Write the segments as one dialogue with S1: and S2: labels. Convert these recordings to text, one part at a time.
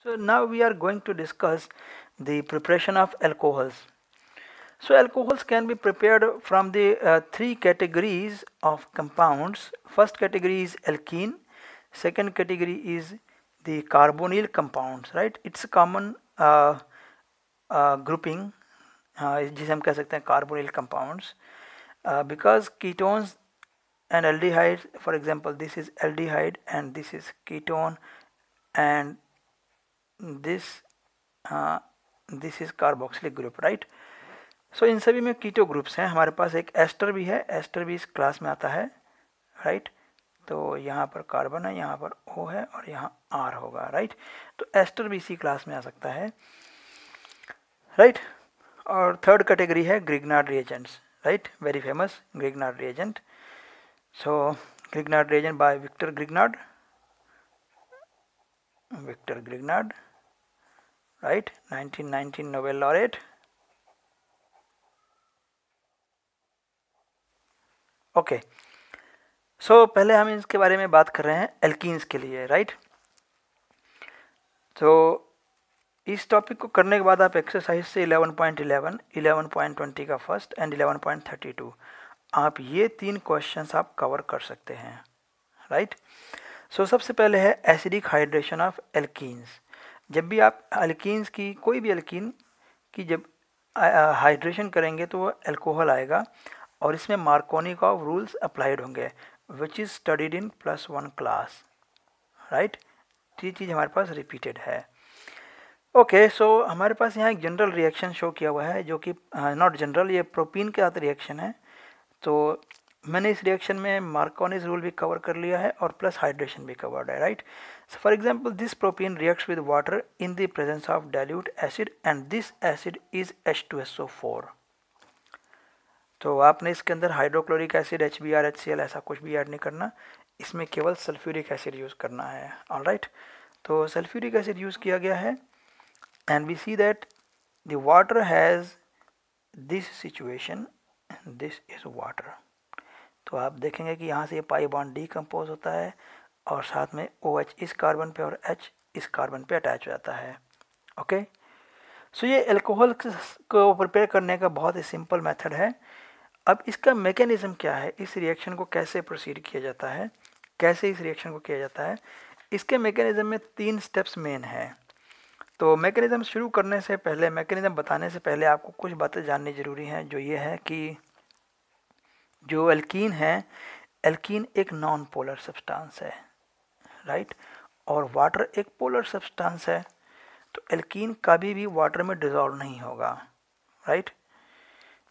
S1: So now we are going to discuss the preparation of alcohols. So alcohols can be prepared from the three categories of compounds. First category is alkene, second category is the carbonyl compounds, right? It's a common grouping जिसे हम कह सकते हैं carbonyl compounds because ketones and aldehydes, for example this is aldehyde and this is ketone and this uh, this is carboxylic group, right? सो इन सभी में कीटो groups हैं. हमारे पास एक एस्टर भी है, एस्टर भी इस क्लास में आता है, राइट. तो यहाँ पर कार्बन है, यहाँ पर O है और यहाँ R होगा, राइट. तो एस्टर भी इसी क्लास में आ सकता है, राइट. और थर्ड कैटेगरी है Grignard reagents, right. Very famous Grignard reagent. So Grignard reagent by Victor Grignard, right. 1919 Nobel laureate. Okay. So पहले हम इसके बारे में बात कर रहे हैं एल्कीन्स के लिए, राइट. तो इस टॉपिक को करने के बाद आप एक्सरसाइज से 11.11, 11.20 का फर्स्ट एंड 11.32 आप ये तीन क्वेश्चंस आप कवर कर सकते हैं, राइट. सो सबसे पहले है एसिडिक हाइड्रेशन ऑफ एल्कीन्स. जब भी आप एल्कीन्स की कोई भी एल्कीन की जब हाइड्रेशन करेंगे तो वो अल्कोहल आएगा और इसमें मार्कोनिकॉव रूल्स अप्लाइड होंगे which is studied in +1 class, right. ये चीज़ हमारे पास रिपीटेड है. ओके. सो हमारे पास यहाँ एक जनरल रिएक्शन शो किया हुआ है जो कि नॉट जनरल, ये प्रोपीन के साथ रिएक्शन है. तो मैंने इस रिएक्शन में मार्कोनीज रूल भी कवर कर लिया है और प्लस हाइड्रेशन भी कवर्ड है, right. So for example this propene reacts with water in the presence of dilute acid and this acid is H2SO4. तो आपने इसके अंदर हाइड्रोक्लोरिक एसिड HBr HCl ऐसा कुछ भी ऐड नहीं करना, इसमें केवल सल्फ्यूरिक एसिड यूज़ करना है, ऑलराइट. तो सल्फ्यूरिक एसिड यूज़ किया गया है and we see that the water has this situation, this is water. तो आप देखेंगे कि यहाँ से ये पाई बॉन्ड डीकम्पोज होता है और साथ में OH इस कार्बन पे और H इस कार्बन पे अटैच हो जाता है, ओके. सो ये अल्कोहल को प्रिपेयर करने का बहुत ही सिंपल मेथड है. अब इसका मैकेनिज्म क्या है, इस रिएक्शन को कैसे प्रोसीड किया जाता है, कैसे इस रिएक्शन को किया जाता है. इसके मैकेनिज्म में 3 स्टेप्स मेन है. तो मैकेनिज्म शुरू करने से पहले, मैकेनिज्म बताने से पहले आपको कुछ बातें जाननी ज़रूरी हैं, जो ये है कि जो एल्कीन है, एल्कीन एक नॉन पोलर सब्सटेंस है, राइट. और वाटर एक पोलर सब्सटेंस है. तो एल्कीन कभी भी वाटर में डिज़ोल्व नहीं होगा, राइट.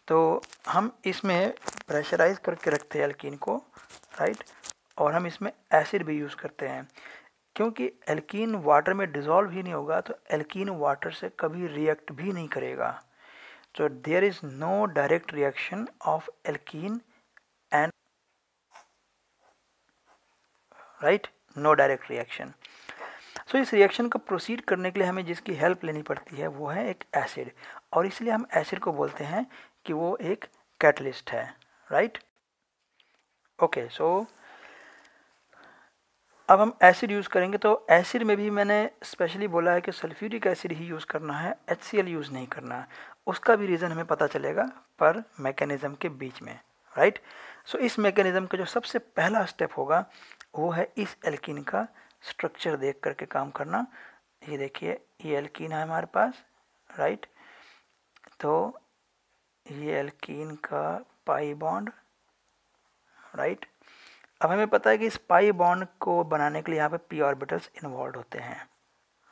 S1: तो हम इसमें प्रेशराइज करके रखते हैं एल्कीन को, राइट. और हम इसमें एसिड भी यूज़ करते हैं क्योंकि एल्कीन वाटर में डिज़ोल्व ही नहीं होगा, तो एल्कीन वाटर से कभी रिएक्ट भी नहीं करेगा. तो there is no direct reaction of alkene and, right, no direct reaction. So इस रिएक्शन को प्रोसीड करने के लिए हमें जिसकी हेल्प लेनी पड़ती है वो है एक एसिड, और इसलिए हम एसिड को बोलते हैं कि वो एक कैटलिस्ट है, राइट. ओके. सो अब हम एसिड यूज़ करेंगे. तो एसिड में भी मैंने स्पेशली बोला है कि सल्फ्यूरिक एसिड ही यूज़ करना है, HCl यूज़ नहीं करना. उसका भी रीज़न हमें पता चलेगा पर मैकेनिज़्म के बीच में, राइट. सो इस मैकेनिज़्म का जो सबसे पहला स्टेप होगा वो है इस एल्कीन का स्ट्रक्चर देख करके काम करना. ये देखिए, ये एल्कीन है हमारे पास, राइट. तो ये एल्कीन का पाई बॉन्ड, राइट. अब हमें पता है कि इस पाई बॉन्ड को बनाने के लिए यहाँ पे p ऑर्बिटल्स इन्वॉल्व होते हैं,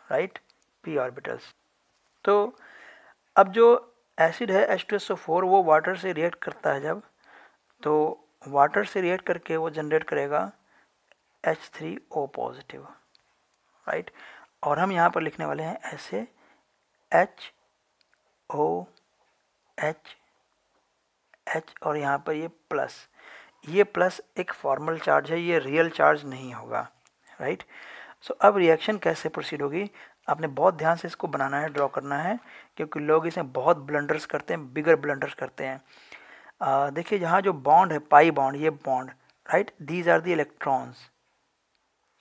S1: राइट, p ऑर्बिटल्स. तो अब जो एसिड है H2SO4 वो वाटर से रिएक्ट करता है जब, तो वाटर से रिएक्ट करके वो जनरेट करेगा H3O पॉजिटिव, राइट. और हम यहाँ पर लिखने वाले हैं ऐसे HOH और यहाँ पर ये प्लस. ये प्लस एक फॉर्मल चार्ज है, ये रियल चार्ज नहीं होगा, राइट. सो अब रिएक्शन कैसे प्रोसीड होगी, आपने बहुत ध्यान से इसको बनाना है, ड्रॉ करना है, क्योंकि लोग इसमें बहुत ब्लंडर्स करते हैं, बिगर ब्लंडर्स करते हैं. देखिए यहाँ जो बॉन्ड है पाई बॉन्ड, ये bond, right, these are the electrons.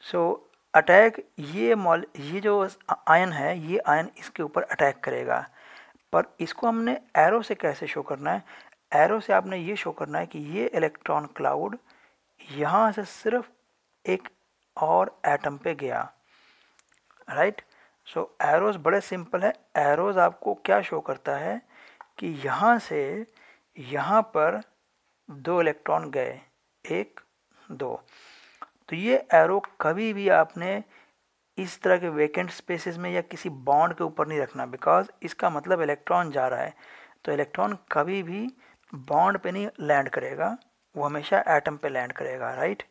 S1: So attack ये जो आयन है, ये आयन इसके ऊपर अटैक करेगा। पर इसको हमने एरो से कैसे शो करना है? एरो से आपने ये शो करना है कि ये इलेक्ट्रॉन क्लाउड यहाँ से सिर्फ एक और एटम पे गया, राइट। सो एरोज बड़े सिंपल है। एरोज आपको क्या शो करता है कि यहाँ से यहाँ पर 2 इलेक्ट्रॉन गए, 1 2। तो ये एरो कभी भी आपने इस तरह के वेकेंट स्पेसेस में या किसी बॉन्ड के ऊपर नहीं रखना, बिकॉज इसका मतलब इलेक्ट्रॉन जा रहा है। तो इलेक्ट्रॉन कभी भी बॉन्ड पे नहीं लैंड करेगा, वो हमेशा एटम पे लैंड करेगा, राइट।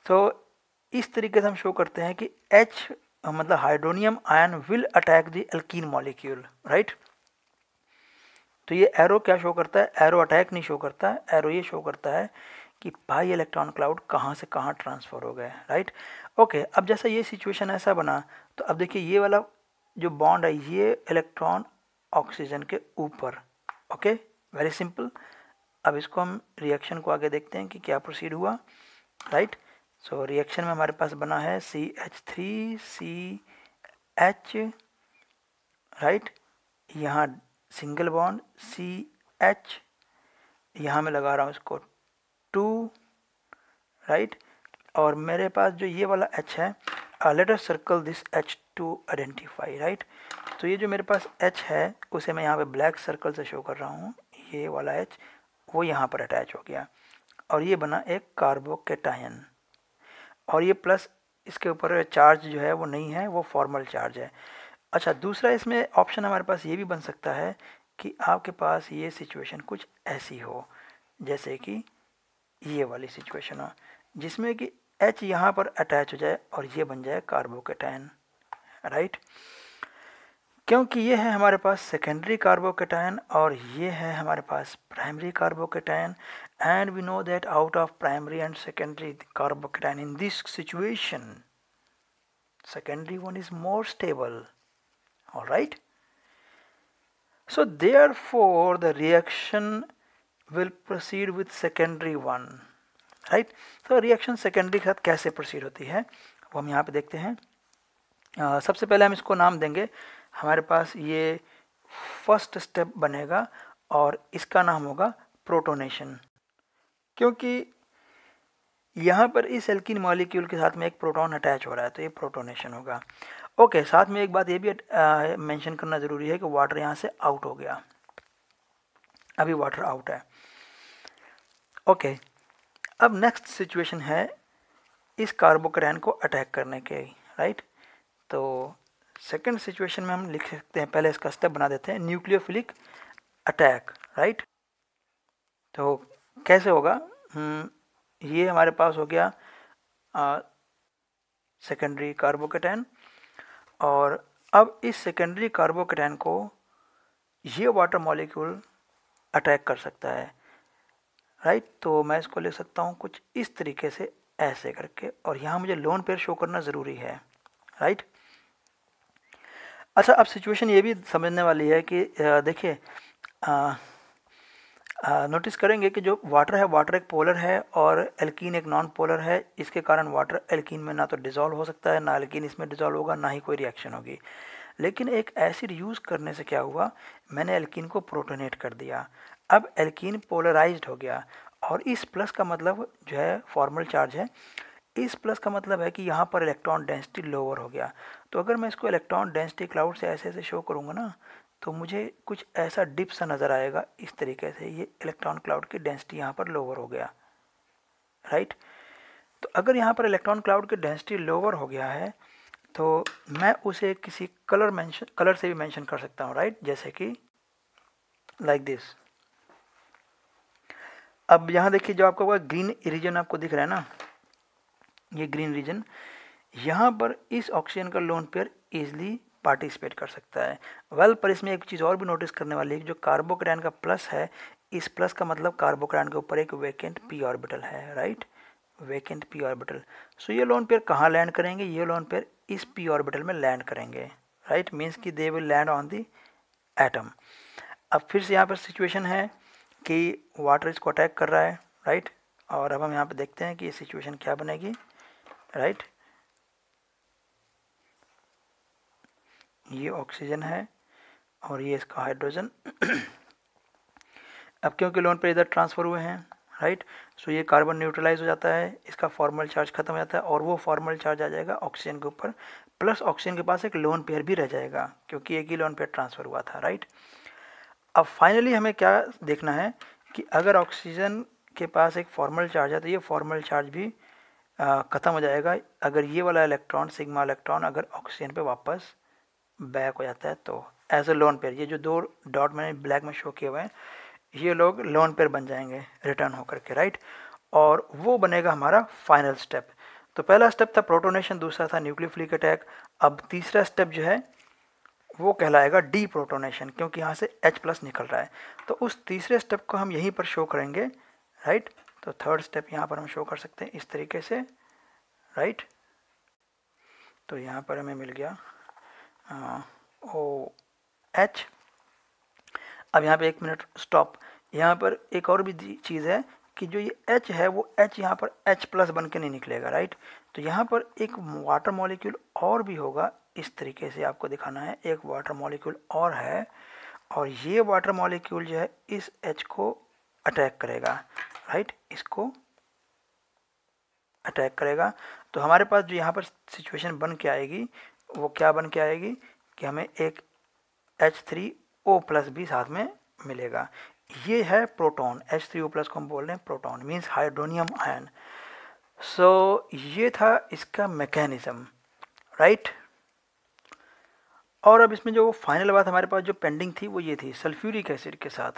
S1: तो इस तरीके से हम शो करते हैं कि H मतलब hydronium ion will attack the alkene molecule, right. तो ये एरो क्या शो करता है? एरो अटैक नहीं शो करता है, एरो ये शो करता है कि भाई इलेक्ट्रॉन क्लाउड कहाँ से कहाँ ट्रांसफ़र हो गए, राइट। ओके, अब जैसा ये सिचुएशन ऐसा बना, तो अब देखिए ये वाला जो बॉन्ड है, ये इलेक्ट्रॉन ऑक्सीजन के ऊपर, ओके, वेरी सिंपल। अब इसको हम रिएक्शन को आगे देखते हैं कि क्या प्रोसीड हुआ, राइट। सो रिएक्शन में हमारे पास बना है CH3CH, राइट। यहाँ सिंगल बॉन्ड CH, यहाँ मैं लगा रहा हूँ इसको 2, राइट। और मेरे पास जो ये वाला H है, let us circle this H to identify, right. तो ये जो मेरे पास H है उसे मैं यहाँ पे ब्लैक सर्कल से शो कर रहा हूँ। ये वाला H वो यहाँ पर अटैच हो गया और ये बना एक कार्बोकेटायन, और ये प्लस इसके ऊपर चार्ज जो है वो नहीं है, वो फॉर्मल चार्ज है। अच्छा, दूसरा इसमें ऑप्शन हमारे पास ये भी बन सकता है कि आपके पास ये सिचुएशन कुछ ऐसी हो, जैसे कि ये वाली सिचुएशन हो, जिसमें कि H यहाँ पर अटैच हो जाए और ये बन जाए कार्बोकेटायन, राइट। क्योंकि ये है हमारे पास सेकेंडरी कार्बोकेटायन और ये है हमारे पास primary carbocation, and we know that out of primary and secondary carbocation in this situation secondary one is more stable, all right. So therefore the reaction will proceed with secondary one, right. So reaction secondary के साथ कैसे proceed होती है वो हम यहाँ पे देखते हैं। सबसे पहले हम इसको नाम देंगे, हमारे पास ये फर्स्ट स्टेप बनेगा और इसका नाम होगा प्रोटोनेशन, क्योंकि यहाँ पर इस एल्कीन मॉलिक्यूल के साथ में एक प्रोटॉन अटैच हो रहा है, तो ये प्रोटोनेशन होगा। ओके, साथ में एक बात ये भी मेंशन करना ज़रूरी है कि वाटर यहाँ से आउट हो गया, अभी वाटर आउट है। ओके, अब नेक्स्ट सिचुएशन है इस कार्बोकेटायन को अटैक करने के, राइट। तो सेकंड सिचुएशन में हम लिख सकते हैं, पहले इसका स्टेप बना देते हैं, न्यूक्लियोफिलिक अटैक, राइट। तो कैसे होगा? ये हमारे पास हो गया सेकेंडरी कार्बोकेटायन, और अब इस सेकेंडरी कार्बोकेटायन को ये वाटर मॉलिक्यूल अटैक कर सकता है, राइट। तो मैं इसको लिख सकता हूँ कुछ इस तरीके से, ऐसे करके, और यहाँ मुझे लोन पेयर शो करना ज़रूरी है, राइट। अच्छा, अब सिचुएशन ये भी समझने वाली है कि देखिए नोटिस करेंगे कि जो वाटर है, वाटर एक पोलर है और एल्कीन एक नॉन पोलर है। इसके कारण वाटर एल्कीन में ना तो डिज़ोल्व हो सकता है, ना एल्कीन इसमें डिज़ोल्व होगा, ना ही कोई रिएक्शन होगी। लेकिन एक एसिड यूज़ करने से क्या हुआ, मैंने एल्कीन को प्रोटोनेट कर दिया। अब एल्कीन पोलराइज्ड हो गया, और इस प्लस का मतलब जो है फॉर्मल चार्ज है, इस प्लस का मतलब है कि यहाँ पर इलेक्ट्रॉन डेंसिटी लोअर हो गया। तो अगर मैं इसको इलेक्ट्रॉन डेंसिटी क्लाउड से ऐसे ऐसे शो करूँगा ना, तो मुझे कुछ ऐसा डिप सा नज़र आएगा, इस तरीके से ये इलेक्ट्रॉन क्लाउड की डेंसिटी यहाँ पर लोअर हो गया, राइट। तो अगर यहाँ पर इलेक्ट्रॉन क्लाउड की डेंसिटी लोअर हो गया है, तो मैं उसे किसी कलर से भी मेंशन कर सकता हूँ, राइट, जैसे कि लाइक दिस। अब यहाँ देखिए, जो आपको ग्रीन रीजन आपको दिख रहा है ना, ये ग्रीन रीजन, यहाँ पर इस ऑक्सीजन का लोन पेयर इजीली पार्टिसिपेट कर सकता है। वेल, पर इसमें एक चीज़ और भी नोटिस करने वाली है कि जो कार्बोकेटायन का प्लस है, इस प्लस का मतलब कार्बोकेटायन के ऊपर एक वेकेंट पी ऑर्बिटल है, राइट, वेकेंट पी ऑर्बिटल। सो ये लोन पेयर कहाँ लैंड करेंगे? ये लोन पेयर इस पी ऑर्बिटल में लैंड करेंगे, राइट, मीन्स कि they will land on the atom. अब फिर से यहाँ पर सिचुएशन है कि वाटर इसको अटैक कर रहा है, राइट, और अब हम यहाँ पर देखते हैं कि ये सिचुएशन क्या बनेगी, राइट। ये ऑक्सीजन है और ये इसका हाइड्रोजन। अब क्योंकि लोन पेयर इधर ट्रांसफ़र हुए हैं, राइट, सो ये कार्बन न्यूट्रलाइज हो जाता है, इसका फॉर्मल चार्ज खत्म हो जाता है और वो फॉर्मल चार्ज आ जाएगा ऑक्सीजन के ऊपर, प्लस ऑक्सीजन के पास एक लोन पेयर भी रह जाएगा क्योंकि एक ही लोन पेयर ट्रांसफ़र हुआ था, राइट। अब फाइनली हमें क्या देखना है कि अगर ऑक्सीजन के पास एक फॉर्मल चार्ज है तो ये फॉर्मल चार्ज भी ख़त्म हो जाएगा अगर ये वाला इलेक्ट्रॉन, सिग्मा इलेक्ट्रॉन, अगर ऑक्सीजन पे वापस बैक हो जाता है तो एज अ लोन पेयर। ये जो 2 डॉट मैंने ब्लैक में शो किए हुए हैं ये लोग लोन पेयर बन जाएंगे रिटर्न होकर के, राइट, और वो बनेगा हमारा फाइनल स्टेप। तो पहला स्टेप था प्रोटोनेशन, दूसरा था न्यूक्लियोफिलिक अटैक। अब तीसरा स्टेप जो है वो कहलाएगा डी प्रोटोनेशन, क्योंकि यहाँ से H+ निकल रहा है। तो उस तीसरे स्टेप को हम यहीं पर शो करेंगे, राइट। तो थर्ड स्टेप यहाँ पर हम शो कर सकते हैं इस तरीके से, राइट। तो यहाँ पर हमें मिल गया OH। अब यहाँ पे 1 मिनट स्टॉप। यहाँ पर एक और भी चीज़ है कि जो ये H है वो H यहाँ पर H+ बन के नहीं निकलेगा, राइट। तो यहाँ पर एक वाटर मॉलिक्यूल और भी होगा, इस तरीके से आपको दिखाना है। एक वाटर मॉलिक्यूल और है और ये वाटर मॉलिक्यूल जो है इस H को अटैक करेगा, राइट, इसको अटैक करेगा। तो हमारे पास जो यहाँ पर सिचुएशन बन के आएगी वो क्या बन के आएगी कि हमें एक H3O+ भी साथ में मिलेगा। ये है प्रोटॉन, H3O+ को हम बोल रहे हैं प्रोटॉन, मीन्स हाइड्रोनियम आयन। सो ये था इसका मैकेनिज्म, राइट। और अब इसमें जो फाइनल बात हमारे पास जो पेंडिंग थी वो ये थी सल्फ्यूरिक एसिड के साथ,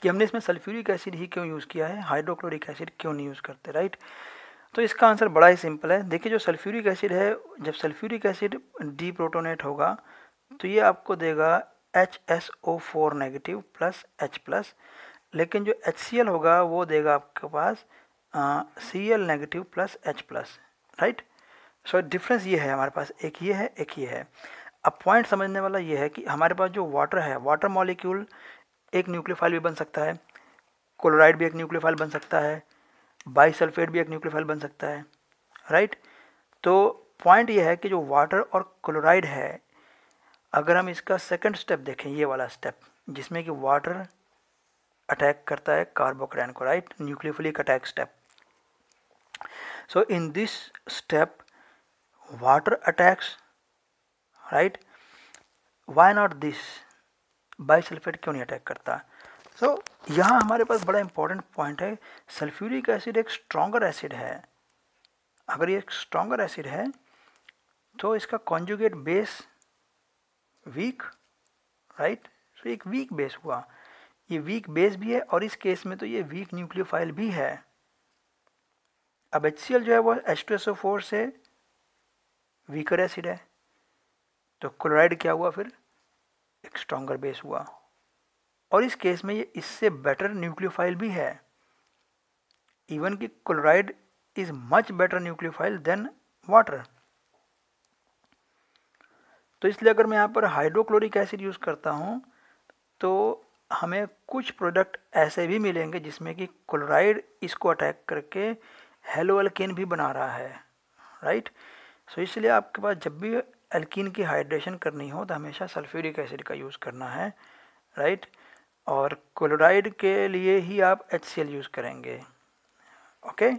S1: कि हमने इसमें सल्फ्यूरिक एसिड ही क्यों यूज़ किया है, हाइड्रोक्लोरिक एसिड क्यों नहीं यूज़ करते, राइट। तो इसका आंसर बड़ा ही सिंपल है। देखिए जो सल्फ्यूरिक एसिड है, जब सल्फ्यूरिक एसिड डीप्रोटोनेट होगा तो ये आपको देगा HSO4 नेगेटिव प्लस H+, लेकिन जो HCl होगा वो देगा आपके पास Cl negative plus H+, right. So difference ये है हमारे पास, एक ये है एक ये है। अब पॉइंट समझने वाला ये है कि हमारे पास जो वाटर है, वाटर मॉलिक्यूल एक न्यूक्लियोफाइल भी बन सकता है, क्लोराइड भी एक न्यूक्लियोफाइल बन सकता है, बाइसल्फेट भी एक न्यूक्लियोफाइल बन सकता है, राइट। तो पॉइंट ये है कि जो वाटर और क्लोराइड है, अगर हम इसका सेकंड स्टेप देखें, ये वाला स्टेप जिसमें कि वाटर अटैक करता है कार्बोकेटायन को, right, nucleophilic attack step. So in this step water attacks, right, why not this, bisulphate क्यों नहीं अटैक करता। सो यहाँ हमारे पास बड़ा इंपॉर्टेंट पॉइंट है, सल्फ्यूरिक एसिड एक स्ट्रॉन्गर एसिड है। अगर ये एक स्ट्रॉन्गर एसिड है तो इसका कॉन्जुगेट बेस वीक, राइट। सो एक वीक बेस हुआ, ये वीक बेस भी है और इस केस में तो ये वीक न्यूक्लियोफाइल भी है। अब HCl जो है वो H2SO4 से वीकर एसिड है, तो क्लोराइड क्या हुआ फिर, एक स्ट्रॉन्गर बेस हुआ, और इस केस में ये इससे बेटर न्यूक्लियोफाइल भी है। इवन कि chloride is much better nucleophile than water. तो इसलिए अगर मैं यहाँ पर हाइड्रोक्लोरिक एसिड यूज़ करता हूँ तो हमें कुछ प्रोडक्ट ऐसे भी मिलेंगे जिसमें कि क्लोराइड इसको अटैक करके हेलो एल्केन भी बना रहा है, राइट। सो इसलिए आपके पास जब भी एल्कीन की हाइड्रेशन करनी हो तो हमेशा सल्फ्यूरिक एसिड का यूज़ करना है, राइट। और क्लोराइड के लिए ही आप HCl यूज़ करेंगे, ओके।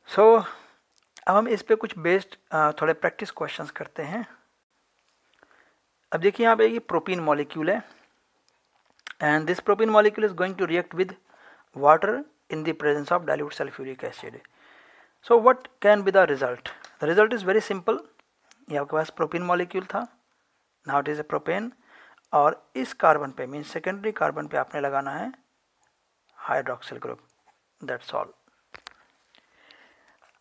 S1: सो अब हम इस पे कुछ बेस्ड थोड़े प्रैक्टिस क्वेश्चंस करते हैं। अब देखिए यहाँ पे ये प्रोपीन मॉलिक्यूल है and this propene molecule is going to react with water in the presence of dilute sulphuric acid. So what can be the result? The result is very simple. ये आपके पास प्रोपीन मॉलिक्यूल था, now it is a propane, और इस carbon पे mean secondary carbon पे आपने लगाना है हाइड्रोक्सिल ग्रुप, दैट्स ऑल।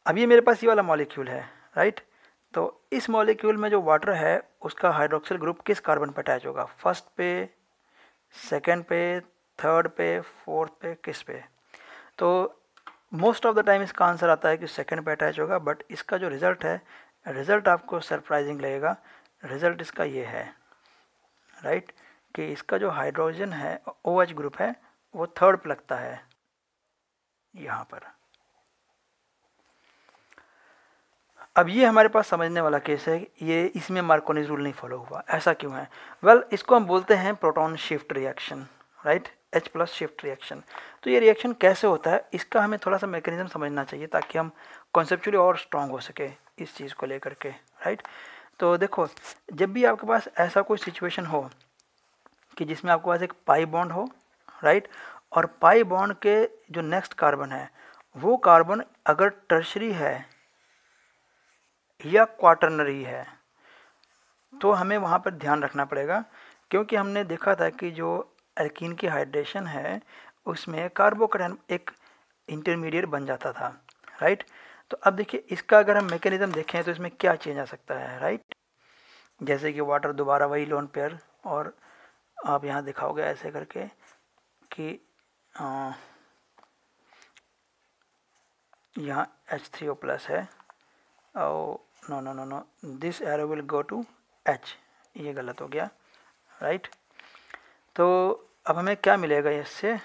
S1: अब ये मेरे पास ये वाला मॉलिक्यूल है, राइट। तो इस मॉलिक्यूल में जो वाटर है उसका हाइड्रोक्सिल ग्रुप किस कार्बन पे अटैच होगा, फर्स्ट पे, सेकंड पे, थर्ड पे, फोर्थ पे, किस पे? तो मोस्ट ऑफ द टाइम इसका आंसर आता है कि सेकंड पे अटैच होगा, बट इसका जो रिज़ल्ट है, रिज़ल्ट आपको सरप्राइजिंग लगेगा। रिज़ल्ट इसका ये है, राइट, कि इसका जो हाइड्रोजन है OH ग्रुप है वो थर्ड पे लगता है यहाँ पर। अब ये हमारे पास समझने वाला केस है, ये इसमें मार्कोनीज रूल नहीं फॉलो हुआ, ऐसा क्यों है? वेल, इसको हम बोलते हैं proton shift reaction, right, H+ shift reaction. तो ये रिएक्शन कैसे होता है, इसका हमें थोड़ा सा मैकेनिज्म समझना चाहिए ताकि हम कॉन्सेप्चुअली और स्ट्रांग हो सके इस चीज़ को लेकर के, राइट। तो देखो, जब भी आपके पास ऐसा कोई सिचुएशन हो कि जिसमें आपके पास एक पाई बॉन्ड हो, राइट, और पाई बॉन्ड के जो नेक्स्ट कार्बन है वो कार्बन अगर टर्शरी है या क्वाटरनरी है तो हमें वहाँ पर ध्यान रखना पड़ेगा, क्योंकि हमने देखा था कि जो एल्कीन की हाइड्रेशन है उसमें कार्बोकैटायन एक इंटरमीडिएट बन जाता था, राइट। तो अब देखिए, इसका अगर हम मैकेनिज्म देखें तो इसमें क्या चेंज आ सकता है, राइट। जैसे कि वाटर दोबारा वही लोन पेयर, और आप यहाँ दिखाओगे ऐसे करके कि यहाँ H3O+ है, और no no no no, this arrow will go to H, ये गलत हो गया, राइट। तो अब हमें क्या मिलेगा इससे,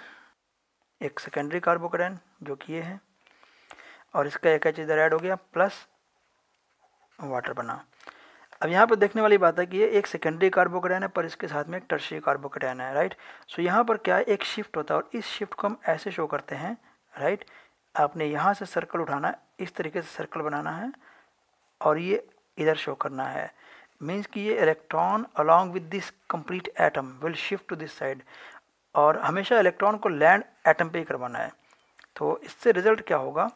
S1: एक सेकेंडरी कार्बोकैटायन जो कि ये है, और इसका एक H इधर ऐड हो गया प्लस वाटर बना। अब यहाँ पर देखने वाली बात है कि ये एक सेकेंडरी कार्बोकैटायन है पर इसके साथ में एक टर्शियरी कार्बोकैटायन है, राइट। सो यहाँ पर क्या है, एक शिफ्ट होता है, और इस शिफ्ट को हम ऐसे शो करते हैं, राइट। आपने यहाँ से सर्कल उठाना है, इस तरीके से सर्कल बनाना है और ये इधर शो करना है, मीन्स कि ये electron along with this complete atom will shift to this side, और हमेशा इलेक्ट्रॉन को लैंड एटम पे ही करवाना है। तो इससे रिजल्ट क्या होगा,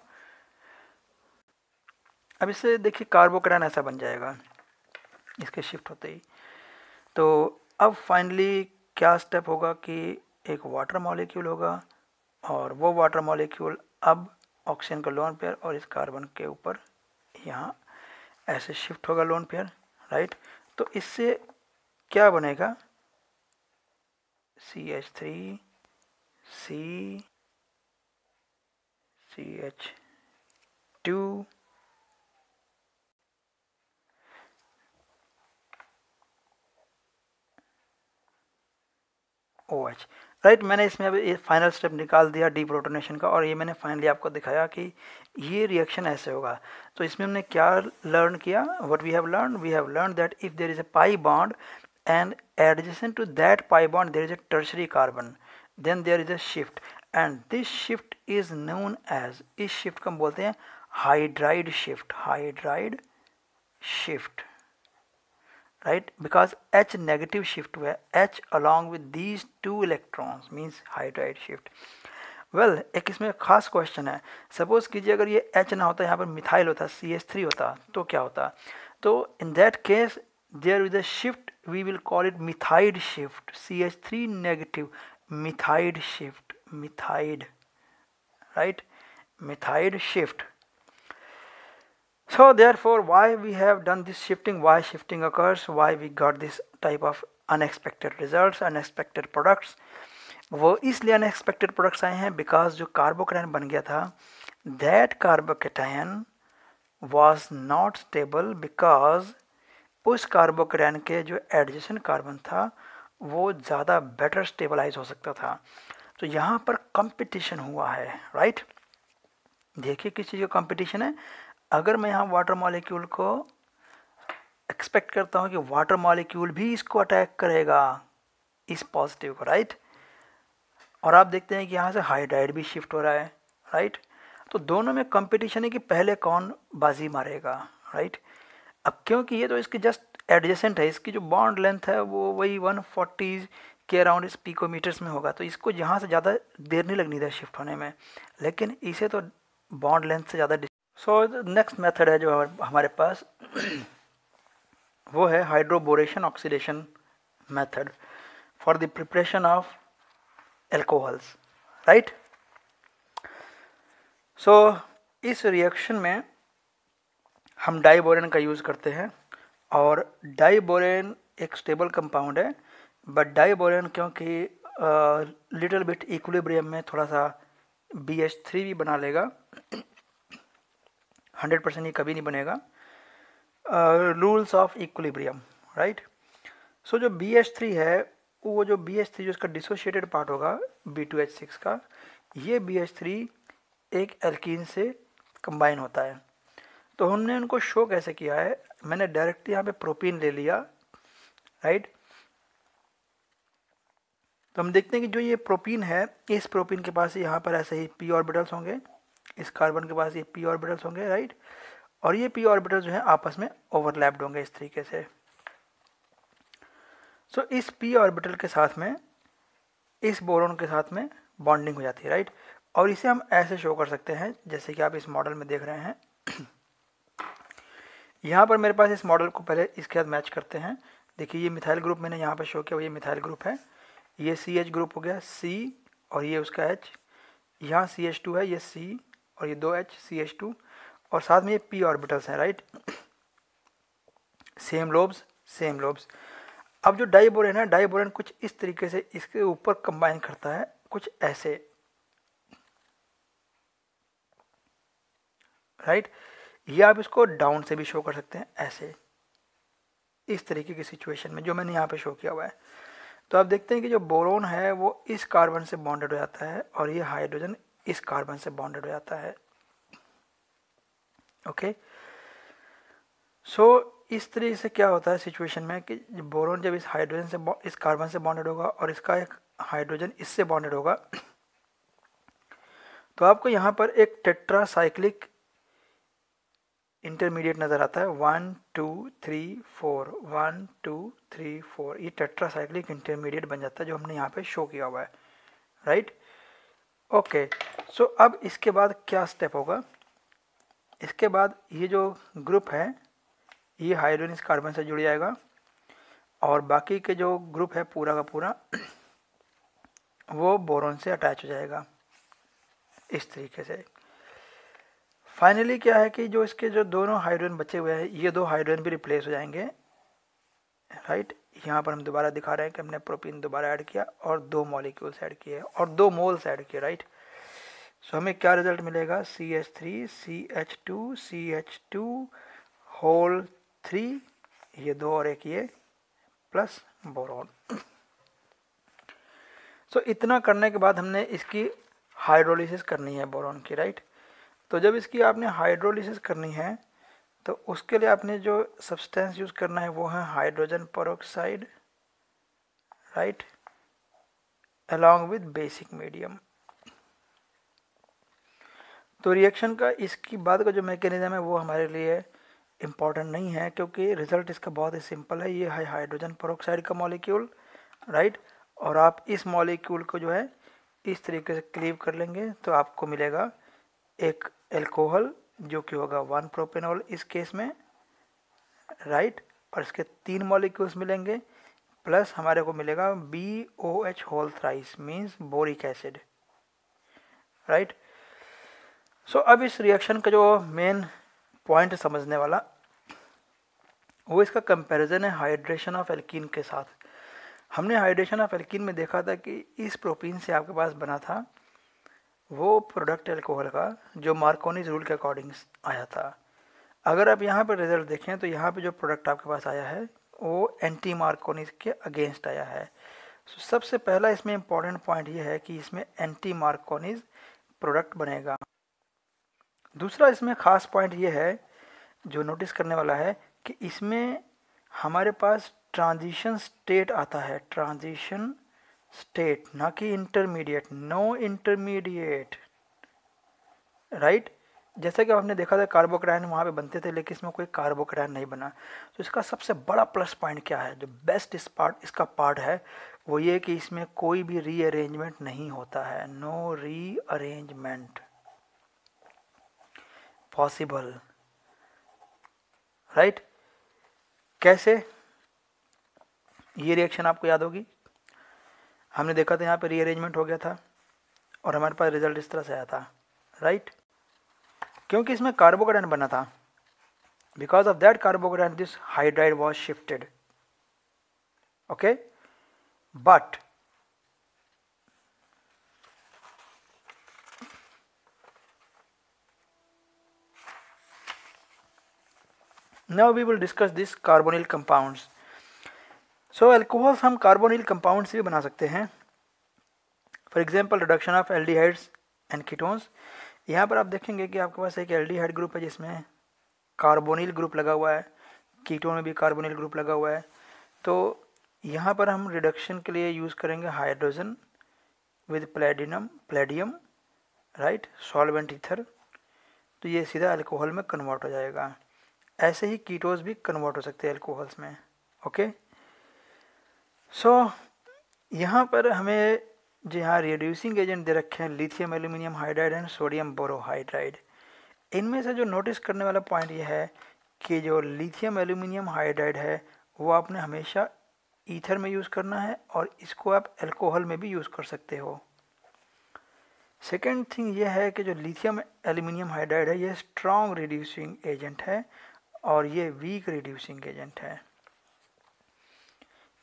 S1: अब इससे देखिए कार्बोकैटायन ऐसा बन जाएगा इसके शिफ्ट होते ही। तो अब फाइनली क्या स्टेप होगा कि एक वाटर मॉलिक्यूल होगा, और वो वाटर मॉलिक्यूल अब ऑक्सीजन का लोन पेयर और इस कार्बन के ऊपर यहाँ ऐसे शिफ्ट होगा लोन पेयर, राइट। तो इससे क्या बनेगा, CH3 CH2 OH, राइट। मैंने इसमें अब ये फाइनल स्टेप निकाल दिया डीप्रोटोनेशन का, और ये मैंने फाइनली आपको दिखाया कि ये रिएक्शन ऐसे होगा। तो इसमें हमने क्या लर्न किया, what we have learn that if there is a pi bond and adjacent to that pi bond there is a tertiary carbon, then there is a shift, and this shift is known as, इस shift को हम बोलते हैं hydride shift, right, because H negative shift हुआ है, H along with these two electrons means hydride shift। well, एक इसमें खास क्वेश्चन है, सपोज कीजिए अगर ये H ना होता, यहाँ पर मिथाइल होता, CH3 होता, तो क्या होता, तो in that case there is a shift, we will call it methide shift, CH3 negative, methide shift, methide, right, methide shift. So therefore, why we have done this shifting, why shifting occurs, why we got this type of unexpected results, unexpected products, वो इसलिए unexpected products आए हैं because जो carbocation बन गया था, that carbocation was not stable because उस carbocation के जो एडजेसेंट कार्बन था वो ज़्यादा बेटर स्टेबलाइज हो सकता था। तो यहाँ पर कंपटीशन हुआ है, राइट। देखिए किस चीज़ का कंपटीशन है, अगर मैं यहाँ वाटर मॉलिक्यूल को एक्सपेक्ट करता हूँ कि वाटर मॉलिक्यूल भी इसको अटैक करेगा, इस पॉजिटिव को, राइट, और आप देखते हैं कि यहाँ से हाइड्राइड भी शिफ्ट हो रहा है, राइट। तो दोनों में कंपटीशन है कि पहले कौन बाजी मारेगा, राइट। अब क्योंकि ये तो इसके जस्ट एडजेसेंट है, इसकी जो बॉन्ड लेंथ है वो वही 140 के अराउंड इस पिकोमीटर्स में होगा, तो इसको यहाँ से ज़्यादा देर नहीं लगनी था शिफ्ट होने में, लेकिन इसे तो बॉन्ड लेंथ से ज़्यादा। सो नेक्स्ट मेथड है जो हमारे पास वो है hydroboration oxidation method for the preparation of alcohols, right. So इस रिएक्शन में हम डाइबोरेन का यूज़ करते हैं, और डाइबोरेन एक स्टेबल कंपाउंड है, बट डाइबोरेन क्योंकि लिटिल बिट इक्विलिब्रियम में थोड़ा सा BH3 भी बना लेगा, 100% ये कभी नहीं बनेगा, रूल्स ऑफ इक्विलिब्रियम, राइट। सो जो BH3 है, वो जो BH3 जो इसका डिसोशिएटेड पार्ट होगा B2H6 का, ये BH3 एक एल्कीन से कंबाइन होता है। तो हमने उनको शो कैसे किया है, मैंने डायरेक्ट यहाँ पे प्रोपीन ले लिया, राइट। तो हम देखते हैं कि जो ये प्रोपीन है, इस प्रोपीन के पास यहाँ पर ऐसे ही p ऑर्बिटल्स होंगे, इस कार्बन के पास ये p ऑर्बिटल्स होंगे, राइट। और ये p ऑर्बिटल जो है आपस में ओवरलैप्ड होंगे इस तरीके से। सो इस p ऑर्बिटल के साथ में इस बोरोन के साथ में बॉन्डिंग हो जाती है, राइट। और इसे हम ऐसे शो कर सकते हैं जैसे कि आप इस मॉडल में देख रहे हैं। यहाँ पर मेरे पास इस मॉडल को पहले इसके साथ मैच करते हैं। देखिए ये मिथाइल ग्रुप मैंने यहाँ पर शो किया, वो ये मिथाइल ग्रुप है, ये CH ग्रुप हो गया C और ये उसका H, यहाँ CH2 है, ये C और ये 2H CH2 और साथ में ये p ऑर्बिटल्स हैं, right. Same lobes same lobes. अब जो डाइबोरेन है, डाइबोरेन कुछ इस तरीके से इसके ऊपर कंबाइन करता है, कुछ ऐसे, राइट। ये आप इसको डाउन से भी शो कर सकते हैं, ऐसे, इस तरीके की सिचुएशन में जो मैंने यहाँ पे शो किया हुआ है। तो आप देखते हैं कि जो बोरोन है वो इस कार्बन से बॉन्डेड हो जाता है और ये हाइड्रोजन इस कार्बन से बॉन्डेड हो जाता है, ओके। सो इस तरीके से क्या होता है सिचुएशन में कि बोरोन जब इस हाइड्रोजन से इस कार्बन से बॉन्डेड होगा और इसका एक हाइड्रोजन इससे बॉन्डेड होगा, तो आपको यहाँ पर एक टेट्रासाइक्लिक इंटरमीडिएट नज़र आता है, 1 2 3 4 1 2 3 4, ये टेट्रासाइक्लिक इंटरमीडिएट बन जाता है जो हमने यहाँ पे शो किया हुआ है, राइट। ओके, सो अब इसके बाद क्या स्टेप होगा, इसके बाद ये जो ग्रुप है ये हाइड्रोजन इस कार्बन से जुड़ जाएगा और बाकी के जो ग्रुप है पूरा का पूरा वो बोरोन से अटैच हो जाएगा इस तरीके से। फाइनली क्या है कि जो इसके जो दोनों हाइड्रोजन बचे हुए हैं, ये दो हाइड्रोजन भी रिप्लेस हो जाएंगे, राइट। यहाँ पर हम दोबारा दिखा रहे हैं कि हमने प्रोपीन दोबारा ऐड किया और 2 मॉलिक्यूल्स ऐड किए और 2 मोल्स ऐड किए, राइट। सो हमें क्या रिजल्ट मिलेगा, CH3 CH2 CH2 होल 3, ये 2 और एक ये प्लस बोरोन। सो इतना करने के बाद हमने इसकी हाइड्रोलिसिस करनी है बोरोन की, राइट। तो जब इसकी आपने हाइड्रोलिसिस करनी है तो उसके लिए आपने जो सब्सटेंस यूज़ करना है वो है hydrogen peroxide, right, along with basic medium. तो रिएक्शन का इसकी बाद का जो मैकेनिज्म है वो हमारे लिए इम्पॉर्टेंट नहीं है क्योंकि रिजल्ट इसका बहुत ही सिंपल है। ये है हाइड्रोजन पेरोक्साइड का मॉलिक्यूल, राइट। और आप इस मॉलिक्यूल को जो है इस तरीके से क्लीव कर लेंगे तो आपको मिलेगा एक एल्कोहल जो कि होगा 1 प्रोपेनॉल इस केस में, राइट। और इसके 3 मॉलिक्यूल्स मिलेंगे प्लस हमारे को मिलेगा BOH whole thrice means boric acid, right. So अब इस रिएक्शन का जो मेन पॉइंट समझने वाला वो इसका कंपैरिजन है हाइड्रेशन ऑफ एल्कीन के साथ। हमने हाइड्रेशन ऑफ एल्कीन में देखा था कि इस प्रोपीन से आपके पास बना था वो प्रोडक्ट एल्कोहल का जो मार्कोनीज रूल के अकॉर्डिंग आया था। अगर आप यहाँ पर रिजल्ट देखें तो यहाँ पे जो प्रोडक्ट आपके पास आया है वो एंटी मार्कोनीज के अगेंस्ट आया है। so, सबसे पहला इसमें इम्पॉर्टेंट पॉइंट ये है कि इसमें एंटी मार्कोनीज प्रोडक्ट बनेगा। दूसरा इसमें ख़ास पॉइंट ये है जो नोटिस करने वाला है कि इसमें हमारे पास ट्रांजिशन स्टेट आता है, ट्रांजिशन स्टेट, ना कि इंटरमीडिएट, नो इंटरमीडिएट, राइट। जैसा कि आपने देखा था कार्बोकैटायन वहाँ पे बनते थे लेकिन इसमें कोई कार्बोकैटायन नहीं बना। तो इसका सबसे बड़ा प्लस पॉइंट क्या है, जो बेस्ट इसका पार्ट है वो ये कि इसमें कोई भी रीअरेंजमेंट नहीं होता है, नो रीअरेंजमेंट पॉसिबल, राइट। कैसे, ये रिएक्शन आपको याद होगी, हमने देखा था यहाँ पे रीअरेंजमेंट हो गया था और हमारे पास रिजल्ट इस तरह से आया था, राइट। क्योंकि इसमें कार्बोकैटायन बना था, because of that carbocation this hydride was shifted, okay. But now we will discuss this carbonyl compounds. So alcohols हम कार्बोनिल कंपाउंड से भी बना सकते हैं। For example reduction of aldehydes and ketones. यहाँ पर आप देखेंगे कि आपके पास एक एल्डिहाइड ग्रुप है जिसमें कार्बोनिल ग्रुप लगा हुआ है, कीटोन में भी कार्बोनिल ग्रुप लगा हुआ है। तो यहाँ पर हम रिडक्शन के लिए यूज़ करेंगे hydrogen with Palladium right, solvent ether, तो ये सीधा अल्कोहल में कन्वर्ट हो जाएगा। ऐसे ही कीटोस भी कन्वर्ट हो सकते हैं अल्कोहल्स में। ओके, सो यहाँ पर हमें जो यहाँ रिड्यूसिंग एजेंट दे रखे हैं lithium aluminium hydride and sodium borohydride, इनमें से जो नोटिस करने वाला पॉइंट ये है कि जो लिथियम एल्यूमिनियम हाइड्राइड है वो आपने हमेशा ईथर में यूज़ करना है और इसको आप अल्कोहल में भी यूज़ कर सकते हो। सेकेंड थिंग ये है कि जो लिथियम एल्यूमिनियम हाइड्राइड है ये स्ट्रॉन्ग रिड्यूसिंग एजेंट है और ये वीक रिड्यूसिंग एजेंट है।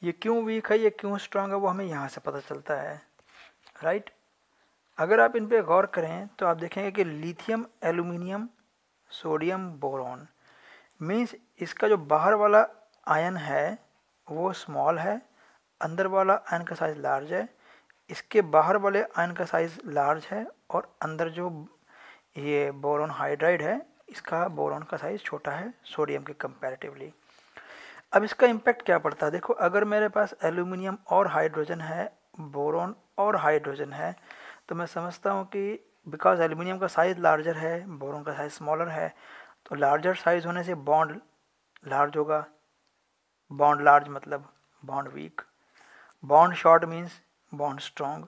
S1: ये क्यों वीक है, ये क्यों स्ट्रॉन्ग है, वो हमें यहाँ से पता चलता है राइट। अगर आप इन पे गौर करें तो आप देखेंगे कि lithium aluminium sodium boron means इसका जो बाहर वाला आयन है वो स्मॉल है, अंदर वाला आयन का साइज़ लार्ज है। इसके बाहर वाले आयन का साइज़ लार्ज है और अंदर जो ये बोरॉन हाइड्राइड है इसका बोरॉन का साइज़ छोटा है सोडियम के कंपैरेटिवली। अब इसका इम्पैक्ट क्या पड़ता है, देखो अगर मेरे पास एल्यूमिनियम और हाइड्रोजन है, बोरॉन और हाइड्रोजन है, तो मैं समझता हूँ कि बिकॉज एल्यूमिनियम का साइज़ लार्जर है, बोरॉन का साइज़ स्मॉलर है, तो लार्जर साइज़ होने से बॉन्ड लार्ज होगा। बॉन्ड लार्ज मतलब bond weak, bond short means bond strong.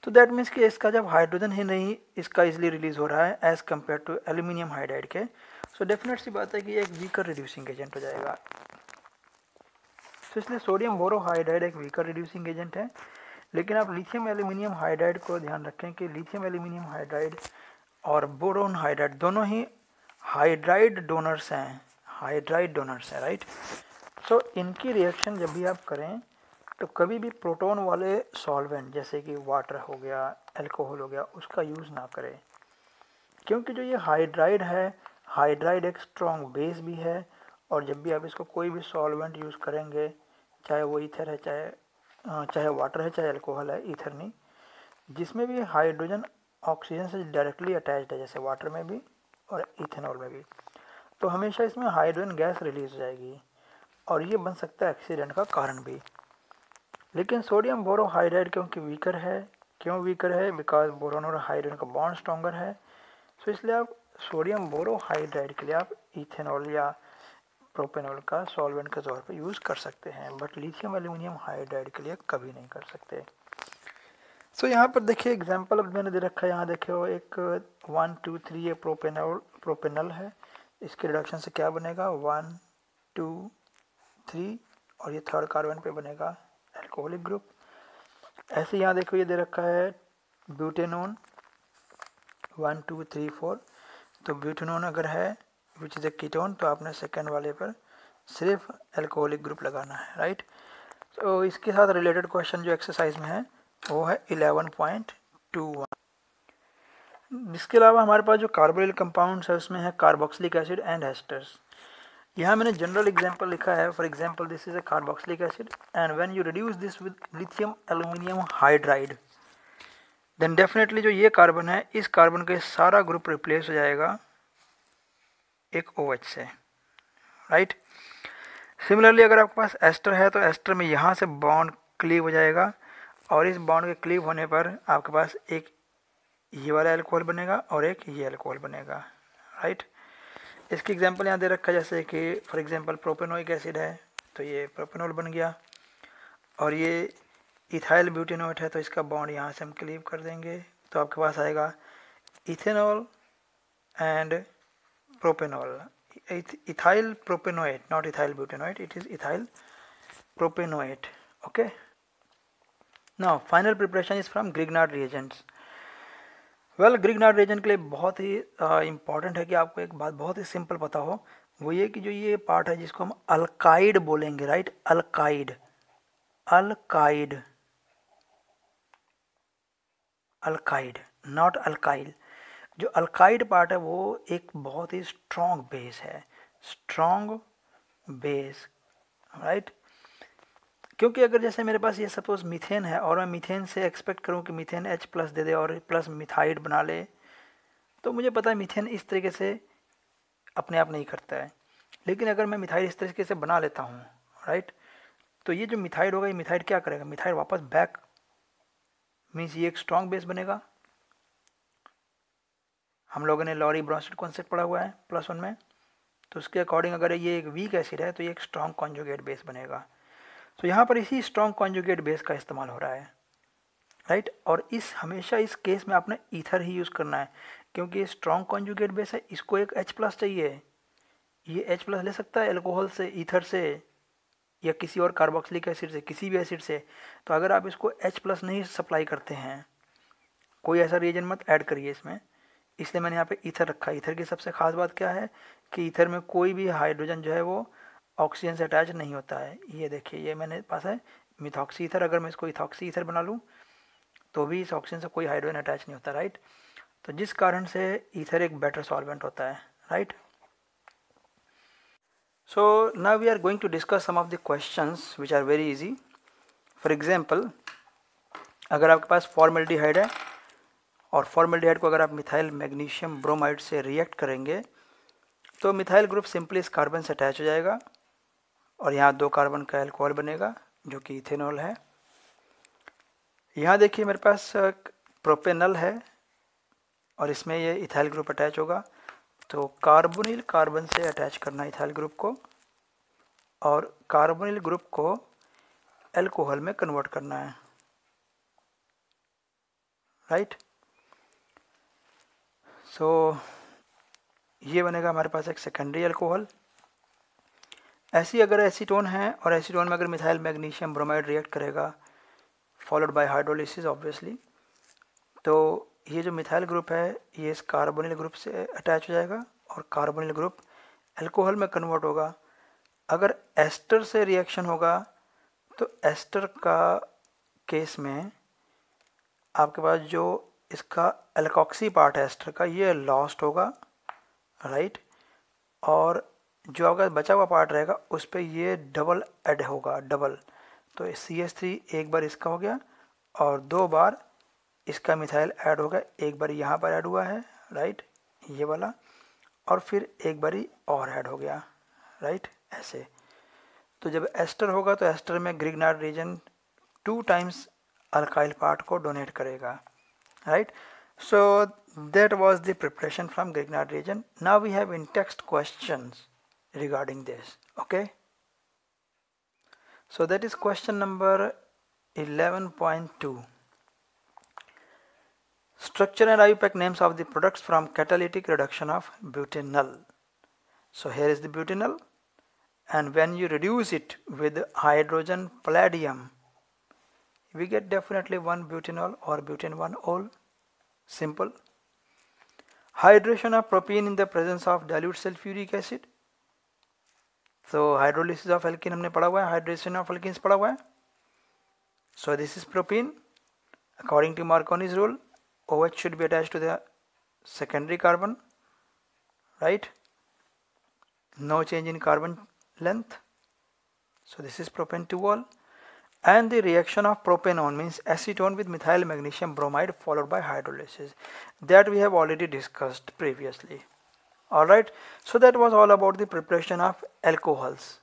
S1: तो दैट मीन्स कि इसका जब हाइड्रोजन ही नहीं इसका इजीली रिलीज हो रहा है as compare to aluminium hydride के, सो डेफिनेट सी बात है कि एक वीकर रिड्यूसिंग एजेंट हो जाएगा। तो इसलिए सोडियम बोरोहाइड्राइड एक वीकर रिड्यूसिंग एजेंट है। लेकिन आप लिथियम एल्यूमिनियम हाइड्राइड को ध्यान रखें कि लिथियम एल्यूमिनियम हाइड्राइड और बोरोन हाइड्राइड दोनों ही हाइड्राइड डोनर्स हैं, हाइड्राइड डोनर्स हैं राइट। सो इनकी रिएक्शन जब भी आप करें तो कभी भी प्रोटॉन वाले सॉल्वेंट जैसे कि वाटर हो गया, अल्कोहल हो गया, उसका यूज़ ना करें, क्योंकि जो ये हाइड्राइड है, हाइड्राइड एक स्ट्रॉन्ग बेस भी है और जब भी आप इसको कोई भी सॉल्वेंट यूज़ करेंगे, चाहे वो ईथर है, चाहे वाटर है, चाहे अल्कोहल है, ईथर नहीं, जिसमें भी हाइड्रोजन ऑक्सीजन से डायरेक्टली अटैच्ड है जैसे वाटर में भी और इथेनॉल में भी, तो हमेशा इसमें हाइड्रोजन गैस रिलीज हो जाएगी और ये बन सकता है एक्सीडेंट का कारण भी। लेकिन सोडियम बोरोहाइड्राइड क्योंकि वीकर है, क्यों वीकर है, बिकॉज बोरोन और हाइड्रोजन का बॉन्ड स्ट्रॉन्गर है, सो इसलिए आप सोडियम बोरोहाइड्राइड के लिए आप इथेनॉल या प्रोपेनॉल का सॉल्वेंट के तौर पर यूज़ कर सकते हैं, बट लिथियम एल्यूमिनियम हाइड्राइड के लिए कभी नहीं कर सकते। सो यहाँ पर देखिए एग्जांपल अब मैंने दे रखा है, यहाँ देखिए एक 1 2 3 ये प्रोपेनल है, इसके रिडक्शन से क्या बनेगा 1 2 3 और ये थर्ड कार्बन पे बनेगा अल्कोहलिक ग्रुप। ऐसे यहाँ देखो ये दे रखा है ब्यूटेनोन 1 2 3 4, तो ब्यूटेनोन अगर है विच इज़ ए कीटोन तो आपने सेकेंड वाले पर सिर्फ अल्कोहलिक ग्रुप लगाना है राइट। तो इसके साथ रिलेटेड क्वेश्चन जो एक्सरसाइज में है वो है 11.21। इसके अलावा हमारे पास जो कार्बोनिल कंपाउंड्स है उसमें है कार्बोक्सिलिक एसिड एंड एस्टर्स। यहाँ मैंने जनरल एग्जांपल लिखा है, for example this is a carboxylic acid and when you reduce this with lithium aluminium hydride then definitely जो ये कार्बन है इस कार्बन का सारा ग्रुप रिप्लेस हो जाएगा एक OH से राइट। सिमिलरली अगर आपके पास एस्टर है तो एस्टर में यहाँ से बॉन्ड क्लीव हो जाएगा और इस बॉन्ड के क्लीव होने पर आपके पास एक ये वाला अल्कोहल बनेगा और एक ये अल्कोहल बनेगा राइट। इसकी एग्जांपल यहाँ दे रखा है जैसे कि फॉर एग्जांपल प्रोपेनोइक एसिड है तो ये प्रोपेनॉल बन गया और ये इथाइल ब्यूटेनोइट है तो इसका बॉन्ड यहाँ से हम क्लीव कर देंगे तो आपके पास आएगा ethanol and propanol, ethyl propanoate, not ethyl butanoate, it is ethyl propanoate. Okay, now final preparation is from Grignard reagents. Well Grignard reagent के लिए बहुत ही इंपॉर्टेंट है कि आपको एक बात बहुत ही सिंपल पता हो, वो ये कि जो ये पार्ट है जिसको हम अल्काइड बोलेंगे राइट, अल्काइड, अल्काइड, अल्काइड नॉट अल्काइल। जो अल्काइड पार्ट है वो एक बहुत ही स्ट्रॉन्ग बेस है, स्ट्रॉन्ग बेस राइट। क्योंकि अगर जैसे मेरे पास ये सपोज मीथेन है और मैं मीथेन से एक्सपेक्ट करूं कि मीथेन H+ दे दे और प्लस मिथाइड बना ले, तो मुझे पता है मीथेन इस तरीके से अपने आप नहीं करता है। लेकिन अगर मैं मिथाइल इस तरीके से बना लेता हूँ, राइट, तो ये जो मिथाइल होगा, ये मिथाइल क्या करेगा, मिथाइल वापस बैक, मीन्स ये एक स्ट्रॉन्ग बेस बनेगा। हम लोगों ने लॉरी ब्रॉन्स्टेड कॉन्सेप्ट पढ़ा हुआ है +1 में, तो उसके अकॉर्डिंग अगर ये एक वीक एसिड है तो ये एक स्ट्रॉन्ग कॉन्जुगेट बेस बनेगा। तो यहाँ पर इसी स्ट्रॉन्ग कॉन्जुगेट बेस का इस्तेमाल हो रहा है, राइट। और इस हमेशा इस केस में आपने ईथर ही यूज़ करना है, क्योंकि ये स्ट्रॉन्ग कॉन्जुगेट बेस है, इसको एक H+ चाहिए। ये H+ ले सकता है एल्कोहल से, ईथर से, या किसी और कार्बोक्सिलिक एसिड से, किसी भी एसिड से। तो अगर आप इसको H+ नहीं सप्लाई करते हैं, कोई ऐसा रिएजेंट मत ऐड करिए इसमें। इसलिए मैंने यहाँ पे ईथर रखा है। ईथर की सबसे खास बात क्या है कि ईथर में कोई भी हाइड्रोजन जो है वो ऑक्सीजन से अटैच नहीं होता है। ये देखिए, ये मैंने पास है मिथॉक्सी ईथर। अगर मैं इसको इथॉक्सी ईथर बना लूँ तो भी इस ऑक्सीजन से कोई हाइड्रोजन अटैच नहीं होता, राइट। तो जिस कारण से ईथर एक बेटर सॉल्वेंट होता है, right. So now we are going to discuss some of the questions which are very easy. For example, अगर आपके पास फॉर्मेल्डिहाइड है और फॉर्मेल्डिहाइड को अगर आप मिथाइल मैग्नीशियम ब्रोमाइड से रिएक्ट करेंगे तो मिथाइल ग्रुप सिंपली इस कार्बन से अटैच हो जाएगा और यहाँ 2 कार्बन का एल्कोहल बनेगा जो कि इथेनॉल है। यहाँ देखिए मेरे पास प्रोपेनल है और इसमें ये इथाइल ग्रुप अटैच होगा। तो कार्बोनिल कार्बन से अटैच करना इथाइल ग्रुप को और कार्बोनिल ग्रुप को एल्कोहल में कन्वर्ट करना है, राइट। सो ये बनेगा हमारे पास एक सेकेंडरी एल्कोहल। ऐसी अगर एसीटोन है और एसीटोन में अगर मिथाइल मैग्नीशियम ब्रोमाइड रिएक्ट करेगा फॉलोड बाय हाइड्रोलिसिस ऑब्वियसली, तो ये जो मिथाइल ग्रुप है ये इस कार्बोनिल ग्रुप से अटैच हो जाएगा और कार्बोनिल ग्रुप एल्कोहल में कन्वर्ट होगा। अगर एस्टर से रिएक्शन होगा तो एस्टर का केस में आपके पास जो इसका एल्कोक्सी पार्ट है एस्टर का, ये लॉस्ट होगा, राइट। और जो आपका बचा हुआ पार्ट रहेगा उस पर ये डबल ऐड होगा, डबल। तो CH3 एक बार इसका हो गया और 2 बार इसका मिथाइल ऐड होगा। एक बार यहाँ पर ऐड हुआ है, राइट, ये वाला, और फिर एक बारी और ऐड हो गया, राइट, ऐसे। तो जब एस्टर होगा तो एस्टर में Grignard reason 2 times alkyl part को डोनेट करेगा, right. So that was the preparation from Grignard region. Now we have in-text questions regarding this, okay. So that is question number 11.2. Structure and IUPAC names of the products from catalytic reduction of butanol. So here is the butanol, and when you reduce it with hydrogen palladium, we get definitely 1 butanol or butane 1-ol. Simple. Hydration of propene in the presence of dilute sulfuric acid. So hydrolysis of alkene हमने पढ़ा हुआ है, hydration of alkenes पढ़ा हुआ है. So this is propene. According to Marconi's rule, OH should be attached to the secondary carbon, right? No change in carbon length. So this is propane 2-ol. And the reaction of propanone means acetone with methyl magnesium bromide followed by hydrolysis, that we have already discussed previously. Alright, so that was all about the preparation of alcohols.